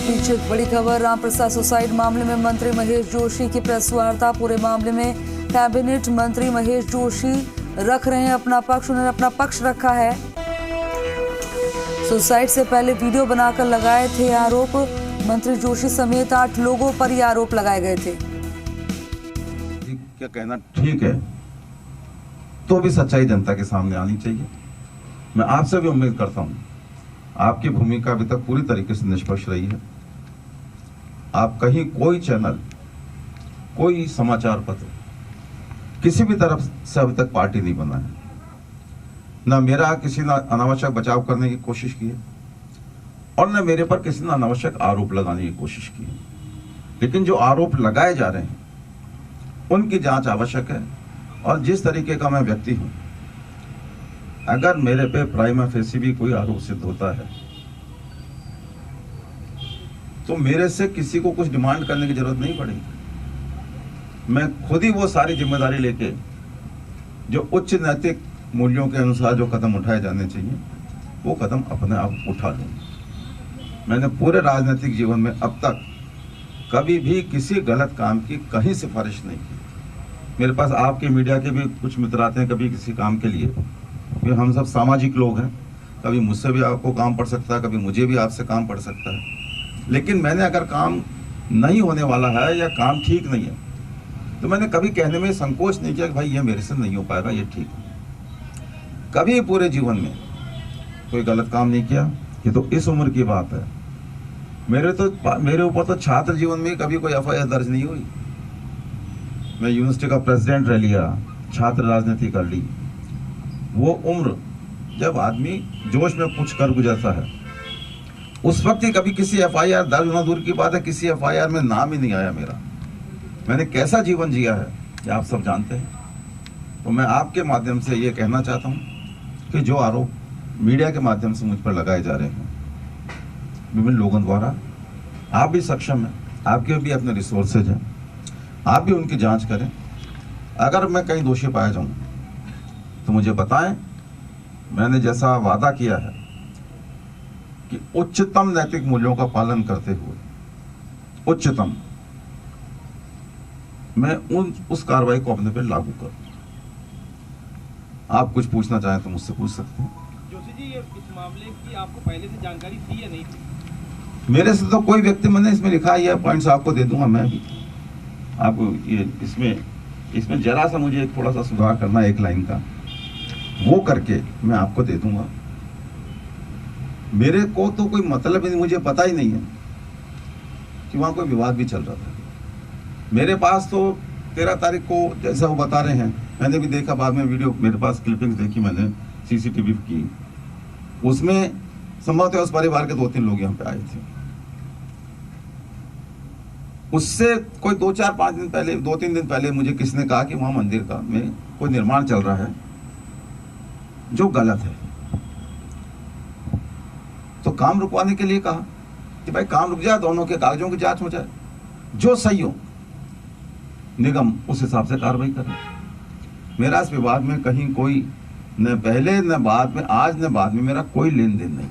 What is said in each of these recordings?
बीच एक बड़ी खबर, रामप्रसाद सुसाइड मामले में मंत्री महेश जोशी की प्रेस वार्ता। पूरे मामले में कैबिनेट मंत्री महेश जोशी रख रहे हैं अपना पक्ष। उन्होंने अपना पक्ष रखा है। सुसाइड से पहले वीडियो बनाकर लगाए थे आरोप। मंत्री जोशी समेत 8 लोगों पर ये आरोप लगाए गए थे। क्या कहना ठीक है, तो भी सच्चाई जनता के सामने आनी चाहिए। मैं आपसे भी उम्मीद करता हूं, आपकी भूमिका अभी तक पूरी तरीके से निष्पक्ष रही है। आप कहीं कोई चैनल, कोई समाचार पत्र किसी भी तरफ से अभी तक पार्टी नहीं बना है। न मेरा किसी ने अनावश्यक बचाव करने की कोशिश की है और न मेरे पर किसी ने अनावश्यक आरोप लगाने की कोशिश की है। लेकिन जो आरोप लगाए जा रहे हैं उनकी जांच आवश्यक है। और जिस तरीके का मैं व्यक्ति हूं, अगर मेरे पे प्राइमा फेसी भी कोई आरोप सिद्ध होता है तो मेरे से किसी को कुछ डिमांड करने की जरूरत नहीं पड़ेगी। मैं खुद ही वो सारी जिम्मेदारी लेके जो उच्च नैतिक मूल्यों के अनुसार जो कदम उठाए जाने चाहिए वो कदम अपने आप उठा लूंगा। मैंने पूरे राजनीतिक जीवन में अब तक कभी भी किसी गलत काम की कहीं सिफारिश नहीं की। मेरे पास आपके मीडिया के भी कुछ मित्र आते हैं कभी किसी काम के लिए, क्योंकि हम सब सामाजिक लोग हैं। कभी मुझसे भी आपको काम पड़ सकता है, कभी मुझे भी आपसे काम पड़ सकता है। लेकिन मैंने अगर काम नहीं होने वाला है या काम ठीक नहीं है तो मैंने कभी कहने में संकोच नहीं किया कि भाई ये मेरे से नहीं हो पाएगा, ये ठीक है। कभी पूरे जीवन में कोई गलत काम नहीं किया। ये तो इस उम्र की बात है। मेरे ऊपर तो छात्र जीवन में कभी कोई FIR दर्ज नहीं हुई। मैं यूनिवर्सिटी का प्रेसिडेंट रह लिया, छात्र राजनीति कर ली। वो उम्र जब आदमी जोश में कुछ कर गुजरता है, उस वक्त ही कभी किसी FIR दर्ज होना दूर की बात है, किसी FIR में नाम ही नहीं आया मेरा। मैंने कैसा जीवन जिया है ये आप सब जानते हैं। तो मैं आपके माध्यम से ये कहना चाहता हूँ कि जो आरोप मीडिया के माध्यम से मुझ पर लगाए जा रहे हैं विभिन्न लोगों द्वारा, आप भी सक्षम हैं, आपके भी अपने रिसोर्सेज हैं, आप भी उनकी जांच करें। अगर मैं कहीं दोषी पाया जाऊं तो मुझे बताएं। मैंने जैसा वादा किया है कि उच्चतम नैतिक मूल्यों का पालन करते हुए उच्चतम मैं उस कार्रवाई को अपने पे लागू करूं। आप कुछ पूछना चाहें तो मुझसे पूछ सकते हैं। जोशी जी, इस मामले की आपको पहले से जानकारी थी या नहीं थी? मेरे से तो कोई व्यक्ति, मैंने इसमें लिखा है, पॉइंट्स आपको दे दूंगा। मैं भी आपको ये इसमें जरा सा मुझे थोड़ा सा सुधार करना है, एक लाइन का, वो करके मैं आपको दे दूंगा। मेरे को तो कोई मतलब ही, मुझे पता ही नहीं है कि वहां कोई विवाद भी चल रहा था। मेरे पास तो 13 तारीख को जैसा वो बता रहे हैं, मैंने भी देखा, बाद में वीडियो मेरे पास क्लिपिंग्स देखी मैंने, CCTV की। उसमें संभवतः उस परिवार के 2-3 लोग यहाँ पे आए थे। उससे कोई 2-4-5 दिन पहले, 2-3 दिन पहले मुझे किसने कहा कि वहां मंदिर का में कोई निर्माण चल रहा है जो गलत है। तो काम रुकवाने के लिए कहा कि भाई काम रुक जाए, दोनों के कागजों की जांच हो जाए, जो सही हो निगम उस हिसाब से कार्रवाई करे। मेरा इस विवाद में कहीं कोई न पहले न बाद में, आज न बाद में मेरा कोई लेन देन नहीं।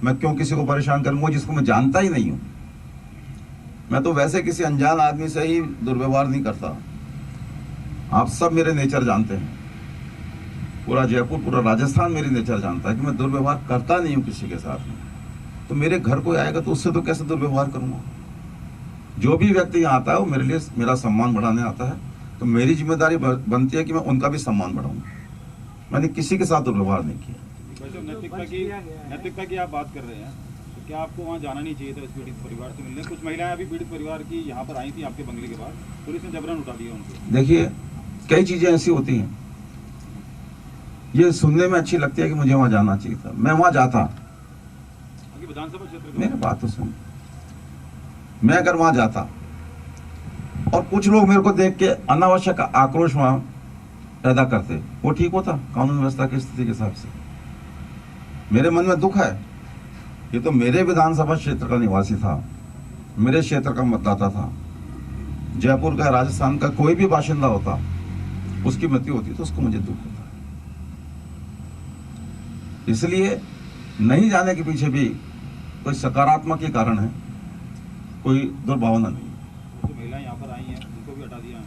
मैं क्यों किसी को परेशान करूंगा जिसको मैं जानता ही नहीं हूं। मैं तो वैसे किसी अनजान आदमी से ही दुर्व्यवहार नहीं करता। आप सब मेरे नेचर जानते हैं, पूरा जयपुर, पूरा राजस्थान मेरी नेचर जानता है कि मैं दुर्व्यवहार करता नहीं हूं किसी के साथ में। तो मेरे घर कोई आएगा तो उससे तो कैसे दुर्व्यवहार करूंगा। जो भी व्यक्ति यहाँ आता है वो मेरे लिए मेरा सम्मान बढ़ाने आता है, तो मेरी जिम्मेदारी बनती है कि मैं उनका भी सम्मान बढ़ाऊं। मैंने किसी के साथ दुर्व्यवहार नहीं किया। नैतिकता की आप बात कर रहे हैं, तो क्या आपको वहाँ जाना नहीं चाहिए था इस पीड़ित परिवार से मिलने? कुछ महिलाएं अभी पीड़ित परिवार की यहाँ पर आई थी आपके बंगले के बाद, पुलिस ने जबरन उठा दिया उनको। देखिए, कई चीजें ऐसी होती हैं, ये सुनने में अच्छी लगती है कि मुझे वहां जाना चाहिए था। मैं वहां जाता, विधानसभा क्षेत्र, मेरी बात तो सुन, मैं अगर वहां जाता और कुछ लोग मेरे को देख के अनावश्यक आक्रोश वहां पैदा करते, वो ठीक होता कानून व्यवस्था की स्थिति के हिसाब से? मेरे मन में दुख है। ये तो मेरे विधानसभा क्षेत्र का निवासी था, मेरे क्षेत्र का मतदाता था। जयपुर का, राजस्थान का कोई भी बाशिंदा होता, उसकी मृत्यु होती तो उसको मुझे दुख होता। इसलिए नहीं जाने के पीछे भी कोई सकारात्मक ही कारण है, कोई दुर्भावना नहीं। जो महिलाएं यहाँ पर आई हैं उनको भी हटा दिया है।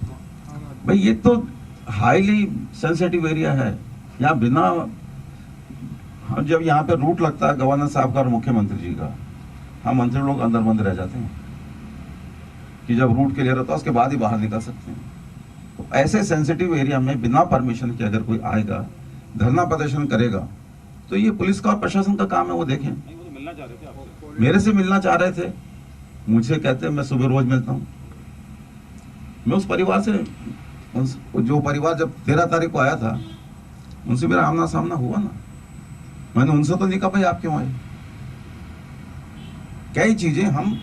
भाई ये तो हाईली सेंसिटिव एरिया है। यहाँ बिना, जब यहाँ पे रूट लगता है गवर्नर साहब का और मुख्यमंत्री जी का, हम मंत्री लोग अंदर बंद रह जाते हैं कि जब रूट क्लियर होता है उसके बाद ही बाहर निकल सकते हैं। तो ऐसे सेंसिटिव एरिया में बिना परमिशन के अगर कोई आएगा, धरना प्रदर्शन करेगा, तो ये पुलिस का और प्रशासन का काम है, वो देखें। नहीं, वो तो मिलना चाह रहे थे आपसे। मेरे से मिलना चाह रहे थे, मुझसे कहते हैं मैं सुबह रोज मिलता हूँ। मैं उस परिवार से, जो परिवार जब 13 तारीख को आया था, उनसे मेरा आमना सामना हुआ ना। मैंने उनसे तो नहीं कहा भाई आप क्यों आए। कई चीजें हम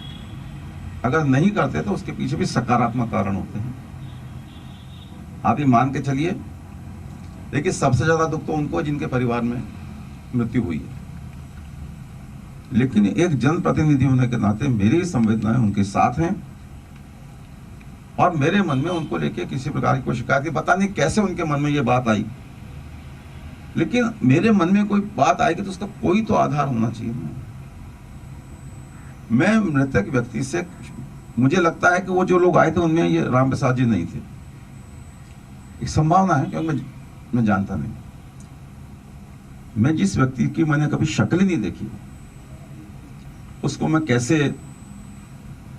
अगर नहीं करते तो उसके पीछे भी सकारात्मक कारण होते हैं। आप ये मान के चलिए, देखिए सबसे ज्यादा दुख तो उनको जिनके परिवार में मृत्यु हुई है, लेकिन एक जनप्रतिनिधि होने के नाते मेरी संवेदनाएं उनके साथ हैं और मेरे मन में उनको लेके किसी प्रकार की कोई शिकायत नहीं। पता नहीं कैसे उनके मन में ये बात आई, लेकिन मेरे मन में कोई बात आएगी तो उसका कोई तो आधार होना चाहिए। मैं मृतक व्यक्ति से, मुझे लगता है कि वो जो लोग आए थे उनमें ये राम प्रसाद जी नहीं थे। एक संभावना है, क्योंकि मैं जानता नहीं। मैं जिस व्यक्ति की मैंने कभी शक्ल ही नहीं देखी, उसको मैं कैसे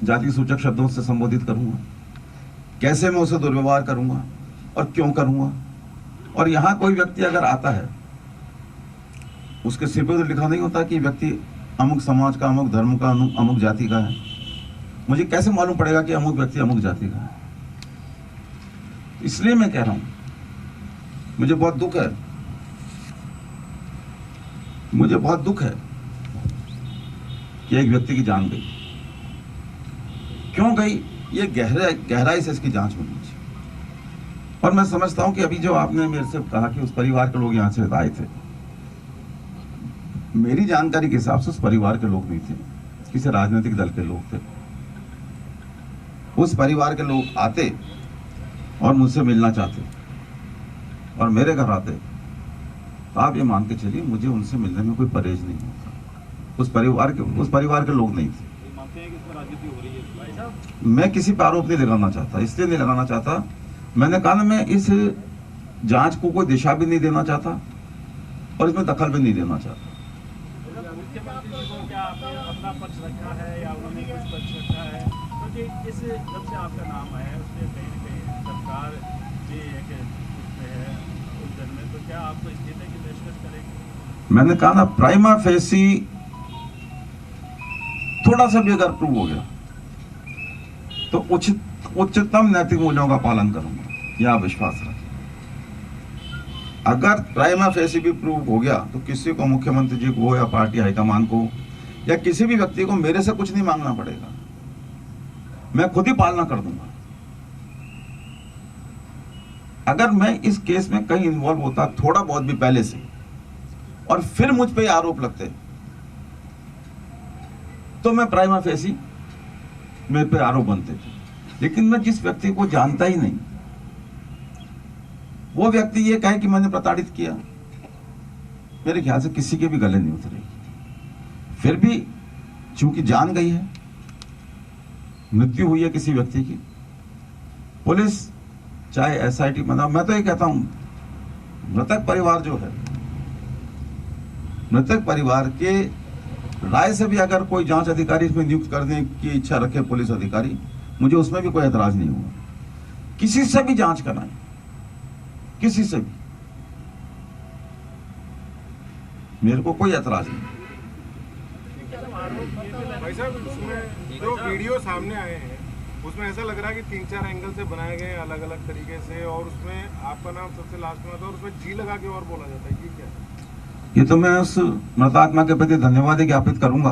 जाति सूचक शब्दों से संबोधित करूंगा, कैसे मैं उसे दुर्व्यवहार करूंगा और क्यों करूंगा। और यहां कोई व्यक्ति अगर आता है, उसके सिर पर तो लिखा नहीं होता कि व्यक्ति अमुक समाज का, अमुक धर्म का, अमुक जाति का है। मुझे कैसे मालूम पड़ेगा कि अमुक व्यक्ति अमुक जाति का है? इसलिए मैं कह रहा हूं, मुझे बहुत दुख है, मुझे बहुत दुख है कि एक व्यक्ति की जान गई। क्यों गई, ये गहराई से इसकी जांच होनी चाहिए। और मैं समझता हूं कि अभी जो आपने मेरे से कहा कि उस परिवार के लोग यहां से आए थे, मेरी जानकारी के हिसाब से उस परिवार के लोग नहीं थे, किसी राजनीतिक दल के लोग थे। उस परिवार के लोग आते और मुझसे मिलना चाहते और मेरे घर आते, तो आप ये मान के चलिए मुझे उनसे मिलने में कोई परहेज नहीं होता। उस परिवार के लोग नहीं थे। मानते हैं कि इसमें राजनीति हो रही है भाई साहब? मैं किसी पर आरोप नहीं लगाना चाहता, इसलिए नहीं लगाना चाहता, मैंने कहा ना, मैं इस जांच को कोई दिशा भी नहीं देना चाहता और इसमें दखल भी नहीं देना चाहता। मुख्यमंत्री को क्या आपने अपना पक्ष रखा है या उन्होंने कुछ पक्ष रखा है? क्योंकि इस जब से आपका नाम आया है उसमें कहीं ना कहीं सरकार भी एक उसमें है उलझन में, तो क्या आपको स्थिति की पेशकश करेगी? मैंने कहा ना, प्राइमा फेसी थोड़ा सा भी अगर प्रूव हो गया तो उच्चतम नैतिक मूल्यों का पालन करूंगा, यह विश्वास रखें। अगर प्राइमा फेसी भी प्रूव हो गया तो किसी को, मुख्यमंत्री जी को या पार्टी हाईकमान को या किसी भी व्यक्ति को मेरे से कुछ नहीं मांगना पड़ेगा, मैं खुद ही पालना कर दूंगा। अगर मैं इस केस में कहीं इन्वॉल्व होता थोड़ा बहुत भी पहले से और फिर मुझ पे आरोप लगते तो मैं प्राइमा फेसी मेरे पे आरोप बनते थे। लेकिन मैं जिस व्यक्ति को जानता ही नहीं, वो व्यक्ति ये कहे कि मैंने प्रताड़ित किया, मेरे ख्याल से किसी के भी गले नहीं उतरेगी। फिर भी चूंकि जान गई है, मृत्यु हुई है किसी व्यक्ति की, पुलिस चाहे एसआईटी बना, मैं तो ये कहता हूं मृतक परिवार जो है, मृतक परिवार के राय से भी अगर कोई जांच अधिकारी इसमें नियुक्त करने की इच्छा रखे पुलिस अधिकारी, मुझे उसमें भी कोई एतराज नहीं होगा। किसी से भी जांच कराएं, किसी से भी, मेरे को कोई एतराज नहीं। भाई साहब, उसमें जो वीडियो सामने आए हैं उसमें ऐसा लग रहा है कि 3-4 एंगल से बनाए गए अलग अलग तरीके से, और उसमें आपका नाम सबसे लास्ट में आता है और उसमें जी लगा के और बोला जाता है, ये क्या है? ये तो मैं उस मृतात्मा के प्रति धन्यवाद ज्ञापित करूंगा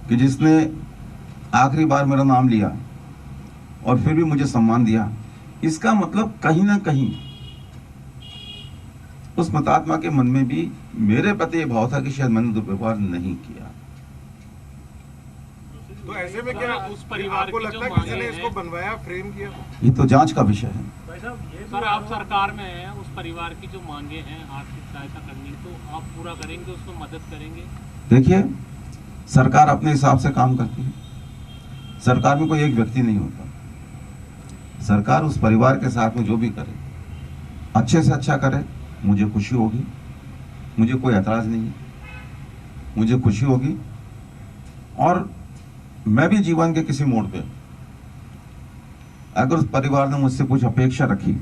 कि जिसने आखिरी बार मेरा नाम लिया और फिर भी मुझे सम्मान दिया। इसका मतलब कहीं ना कहीं उस मृतात्मा के मन में भी मेरे प्रति ये भाव था कि शायद मैंने दुर्व्यवहार नहीं किया। तो ऐसे में क्या उस परिवार को लगता है कि किसी ने इसको बनवाया, फ्रेम किया? ये तो जांच का विषय है। सर, आप सरकार में हैं, उस परिवार की जो मांगे हैं आर्थिक सहायता करनी, तो आप पूरा करेंगे, उसमें मदद करेंगे? देखिए, सरकार अपने हिसाब से काम करती है। सरकार में कोई एक व्यक्ति नहीं होता। सरकार उस परिवार के साथ में जो भी करे अच्छे से अच्छा करे, मुझे खुशी होगी, मुझे कोई एतराज नहीं है, मुझे खुशी होगी। और मैं भी जीवन के किसी मोड़ पे अगर उस परिवार ने मुझसे कुछ अपेक्षा रखी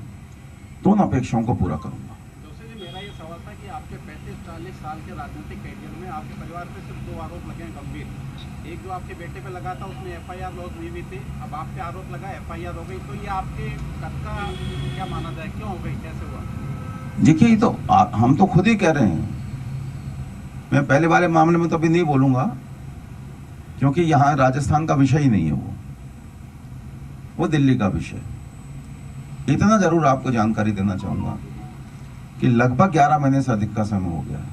तो उन अपेक्षाओं को पूरा करूंगा। दोस्तों जी, मेरा ये सवाल था कि आपके 35-40 साल के राजनीतिक करियर में आपके परिवार पे सिर्फ 2 आरोप लगे हैं गंभीर। एक जो आपके बेटे पे लगा था, उसमें FIR लॉन्च हुई हुई थी। अब आप पे आरोप लगा, FIR हो गई, तो ये आपके घर का क्या माना जाए, क्यों हो गई, कैसे हुआ? देखिए, ये तो हम तो खुद ही कह रहे हैं। मैं पहले वाले मामले में तो अभी नहीं बोलूंगा, क्योंकि यहाँ राजस्थान का विषय ही नहीं है, वो दिल्ली का विषय। इतना जरूर आपको जानकारी देना चाहूंगा कि लगभग 11 महीने से अधिक का समय हो गया है,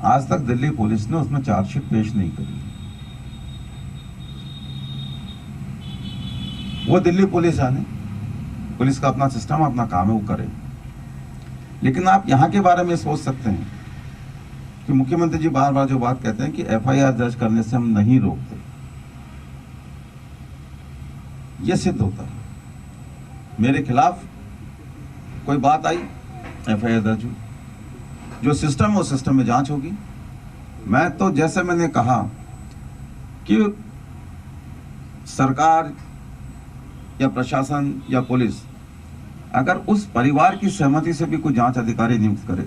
आज तक दिल्ली पुलिस ने उसमें चार्जशीट पेश नहीं करी। वो दिल्ली पुलिस आने, पुलिस का अपना सिस्टम, अपना काम है, वो करे। लेकिन आप यहां के बारे में सोच सकते हैं कि मुख्यमंत्री जी बार बार जो बात कहते हैं कि FIR दर्ज करने से हम नहीं रोकते, यह सिद्ध होता है। मेरे खिलाफ कोई बात आई, FIR दर्ज हुई, जो सिस्टम है उस सिस्टम में जांच होगी। मैं तो जैसे मैंने कहा कि सरकार या प्रशासन या पुलिस अगर उस परिवार की सहमति से भी कोई जांच अधिकारी नियुक्त करे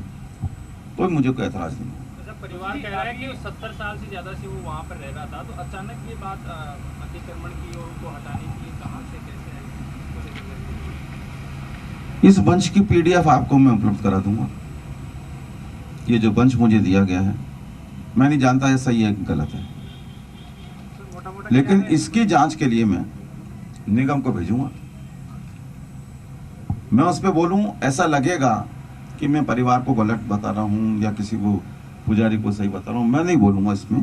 तो मुझे कोई एतराज नहीं है। परिवार कह रहा है कि 70 साल से ज्यादा से वो वहाँ पर रह रहा था, तो अचानक ये बात अतिक्रमण की और उनको हटाने की कहाँ से, कैसे है? इस वंश की PDF आपको मैं उपलब्ध करा दूंगा। ये जो वंश मुझे दिया गया है, मैं नहीं जानता है सही है कि गलत है, लेकिन इसकी जांच के लिए मैं निगम को भेजूंगा। मैं उस पर बोलूं, ऐसा लगेगा कि मैं परिवार को गलत बता रहा हूं या किसी को पुजारी को सही बता रहा हूं, मैं नहीं बोलूंगा इसमें,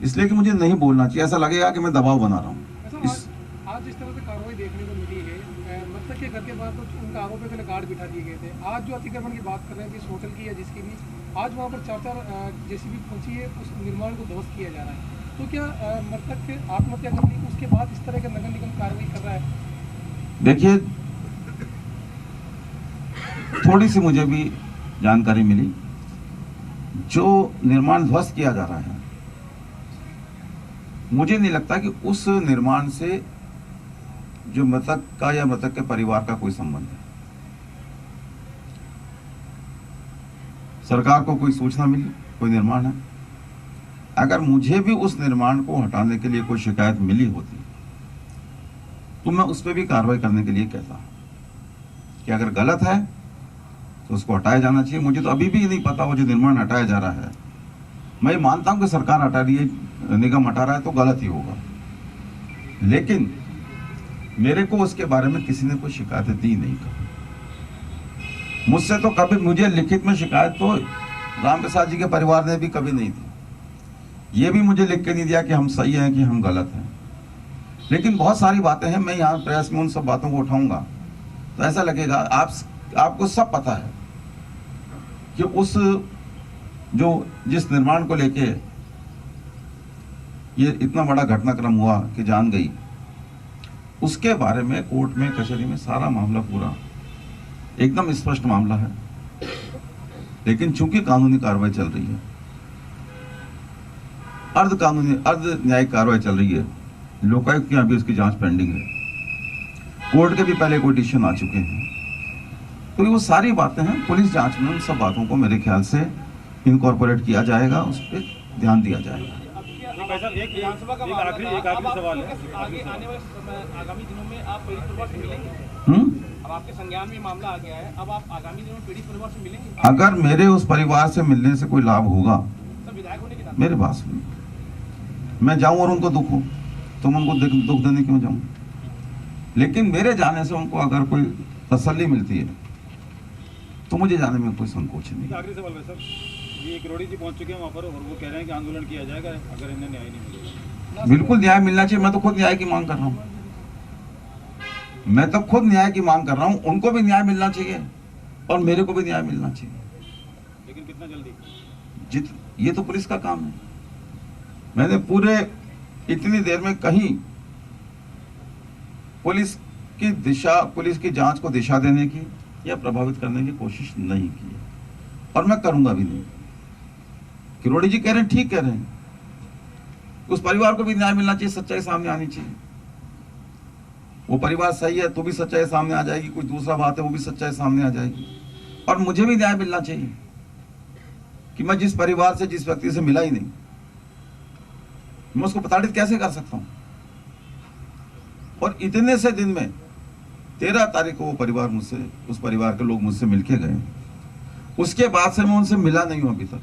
इसलिए कि मुझे नहीं बोलना चाहिए। ऐसा लगेगा कि मैं दबाव बना रहा हूं। आज जिस तरह से कार्रवाई देखने को मिली है, मतलब के घर के बाहर तो उनका आरोप है गार्ड बिठा दिए गए थे। आज जो अतिक्रमण की बात कर रहे हैं, जिस होटल की या जिसकी भी, आज वहाँ पर 4 JCB पहुंची है, उस निर्माण को ध्वस्त किया जा रहा है। तो क्या मृतक आत्महत्या कर ली, उसके बाद इस तरह का नगर निगम कार्रवाई कर रहा है? देखिए, थोड़ी सी मुझे भी जानकारी मिली, जो निर्माण ध्वस्त किया जा रहा है, मुझे नहीं लगता कि उस निर्माण से जो मृतक का या मृतक के परिवार का कोई संबंध है। सरकार को कोई सूचना मिली, कोई निर्माण है, अगर मुझे भी उस निर्माण को हटाने के लिए कोई शिकायत मिली होती तो मैं उस पर भी कार्रवाई करने के लिए कहता कि अगर गलत है तो उसको हटाया जाना चाहिए। मुझे तो अभी भी नहीं पता वो जो निर्माण हटाया जा रहा है, मैं मानता हूं कि सरकार हटा रही है, निगम हटा रहा है तो गलत ही होगा, लेकिन मेरे को उसके बारे में किसी ने कोई शिकायत दी नहीं। मुझसे तो कभी, मुझे लिखित में शिकायत तो राम प्रसाद जी के परिवार ने भी कभी नहीं दी। ये भी मुझे लिख के नहीं दिया कि हम सही हैं कि हम गलत हैं। लेकिन बहुत सारी बातें हैं, मैं यहाँ प्रेस में उन सब बातों को उठाऊंगा तो ऐसा लगेगा आपको सब पता है कि उस जिस निर्माण को लेके ये इतना बड़ा घटनाक्रम हुआ कि जान गई, उसके बारे में कोर्ट में, कचहरी में सारा मामला पूरा एकदम स्पष्ट मामला है। लेकिन चूंकि कानूनी कार्रवाई चल रही है, अर्ध न्यायिक कार्रवाई चल रही है, लोकायुक्त की अभी इसकी जांच पेंडिंग है, कोर्ट के भी पहले कोई डिसीजन आ चुके हैं, तो वो सारी बातें हैं। पुलिस जांच में उन सब बातों को मेरे ख्याल से इनकॉर्पोरेट किया जाएगा, उस पर ध्यान दिया जाएगा। एक आखिरी सवाल है, आने वाले आगामी दिनों में आप पीड़ित परिवार से मिलेंगे? अब आपके संज्ञान में मामला आ गया है, अब आप आगामी दिनों में पीड़ित परिवार से मिलेंगे? अगर मेरे उस परिवार से मिलने से कोई लाभ होगा, विधायक होने के नाते मेरे पास मैं जाऊं और उनको दुख हो तो मैं उनको दुख देने क्यों जाऊं? लेकिन मेरे जाने से उनको अगर कोई तसल्ली मिलती है तो मुझे जाने में कोई संकोच नहीं। आखिरी सवाल है सर, ये करोड़ी जी पहुंच चुके हैं वहाँ पर और वो कह रहे हैं कि आंदोलन किया जाएगा अगर इन्हें न्याय नहीं मिलेगा। बिल्कुल न्याय मिलना चाहिए, मैं तो खुद न्याय की मांग कर रहा हूँ, मैं तो खुद न्याय की मांग कर रहा हूँ। उनको भी न्याय मिलना चाहिए और मेरे को भी न्याय मिलना चाहिए, लेकिन कितना जल्दी? ये तो पुलिस का काम है। मैंने पूरे इतनी देर में कहीं पुलिस की जांच को दिशा देने की या प्रभावित करने की कोशिश नहीं की है, और मैं करूंगा भी नहीं। किरोड़ी जी कह रहे हैं, ठीक कह रहे हैं, उस परिवार को भी न्याय मिलना चाहिए, सच्चाई सामने आनी चाहिए। वो परिवार सही है तो भी सच्चाई सामने आ जाएगी, कोई दूसरा बात है वो भी सच्चाई सामने आ जाएगी, और मुझे भी न्याय मिलना चाहिए कि मैं जिस परिवार से, जिस व्यक्ति से मिला ही नहीं, मैं उसको प्रताड़ित कैसे कर सकता हूं। और इतने से दिन में 13 तारीख को वो परिवार उस परिवार के लोग मुझसे मिलके गए, उसके बाद से मैं उनसे मिला नहीं हूं अभी तक।